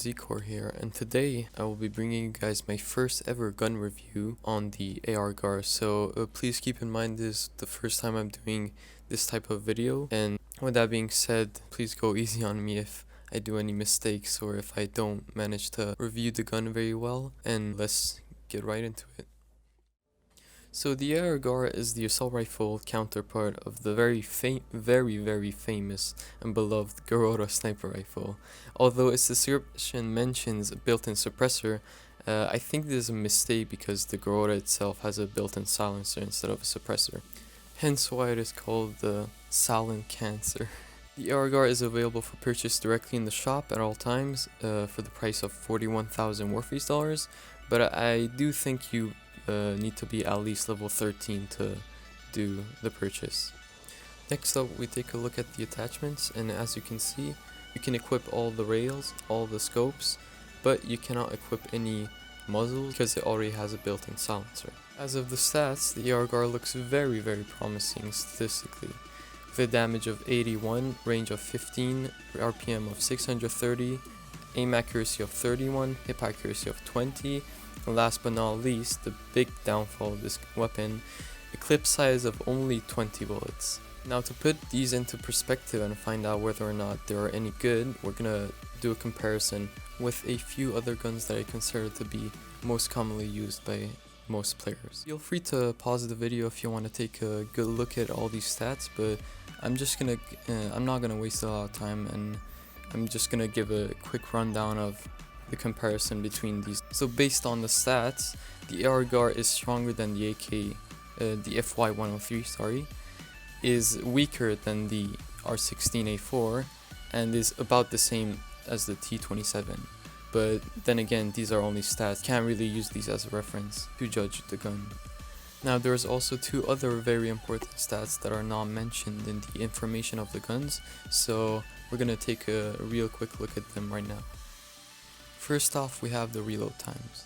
Zcore here, and today I will be bringing you guys my first ever gun review on the AR-GAR, so please keep in mind this is the first time I'm doing this type of video, and with that being said, please go easy on me if I do any mistakes or if I don't manage to review the gun very well, and let's get right into it. So the AR-GAR is the assault rifle counterpart of the very famous and beloved Garota sniper rifle. Although its description mentions a built-in suppressor, I think this is a mistake because the Garota itself has a built-in silencer instead of a suppressor. Hence why it is called the silent cancer. The AR-GAR is available for purchase directly in the shop at all times for the price of 41,000 Warface dollars, but I do think you need to be at least level 13 to do the purchase. Next up, we take a look at the attachments, and as you can see, you can equip all the rails, all the scopes, but you cannot equip any muzzles because it already has a built-in silencer. As of the stats, the AR-GAR looks very promising statistically, with a damage of 81, range of 15, RPM of 630, aim accuracy of 31, hip accuracy of 20, and last but not least, the big downfall of this weapon, a clip size of only 20 bullets. Now to put these into perspective and find out whether or not they are any good, we're gonna do a comparison with a few other guns that I consider to be most commonly used by most players. Feel free to pause the video if you want to take a good look at all these stats, but I'm not gonna waste a lot of time, and I'm just gonna give a quick rundown of the comparison between these. So based on the stats, the AR-GAR is stronger than the AK, the FY103, is weaker than the R16A4, and is about the same as the T27. But then again, these are only stats, can't really use these as a reference to judge the gun. Now there's also two other very important stats that are not mentioned in the information of the guns, so we're gonna take a real quick look at them right now. First off, we have the reload times.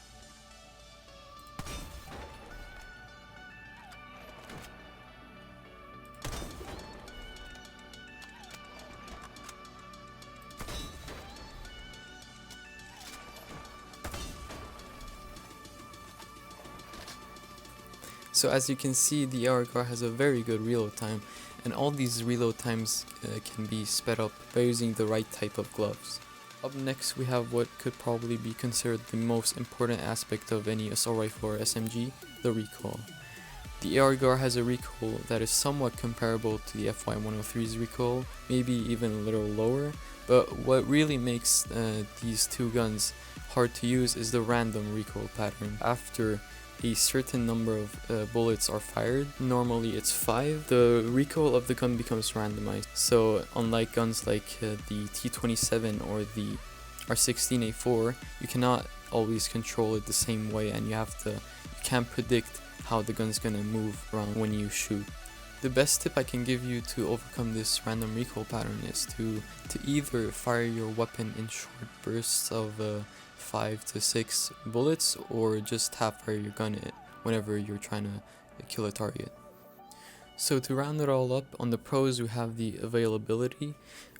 So as you can see, the AR-GAR has a very good reload time, and all these reload times can be sped up by using the right type of gloves. Up next, we have what could probably be considered the most important aspect of any assault rifle or SMG, the recoil. The AR-GAR has a recoil that is somewhat comparable to the FY103's recoil, maybe even a little lower, but what really makes these two guns hard to use is the random recoil pattern. After a certain number of bullets are fired, normally it's 5, the recoil of the gun becomes randomized. So unlike guns like the T27 or the R16A4, you cannot always control it the same way, and you can't predict how the gun's gonna move around when you shoot. The best tip I can give you to overcome this random recoil pattern is to either fire your weapon in short bursts of 5 to 6 bullets, or just half fire your gun whenever you're trying to kill a target. So to round it all up, on the pros we have the availability,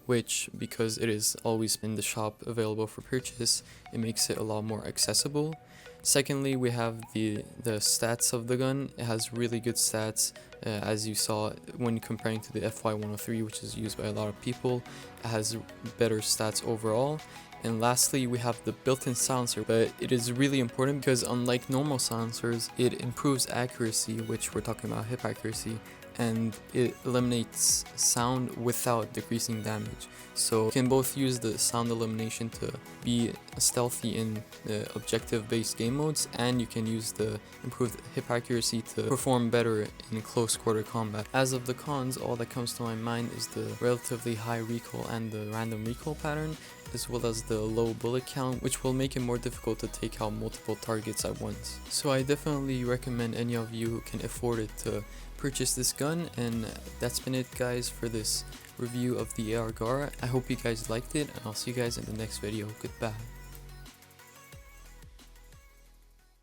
which, because it is always in the shop available for purchase, it makes it a lot more accessible. Secondly, we have the stats of the gun. It has really good stats, as you saw when comparing to the FY103, which is used by a lot of people. It has better stats overall. And lastly, we have the built-in silencer, but it is really important because unlike normal silencers, it improves accuracy, which we're talking about hip accuracy, and it eliminates sound without decreasing damage. So you can both use the sound elimination to be stealthy in the objective-based game modes, and you can use the improved hip accuracy to perform better in close quarter combat. As of the cons, all that comes to my mind is the relatively high recoil and the random recoil pattern, as well as the low bullet count, which will make it more difficult to take out multiple targets at once. So I definitely recommend any of you who can afford it to purchase this gun, and that's been it guys for this review of the AR-GAR. I hope you guys liked it, and I'll see you guys in the next video. Goodbye.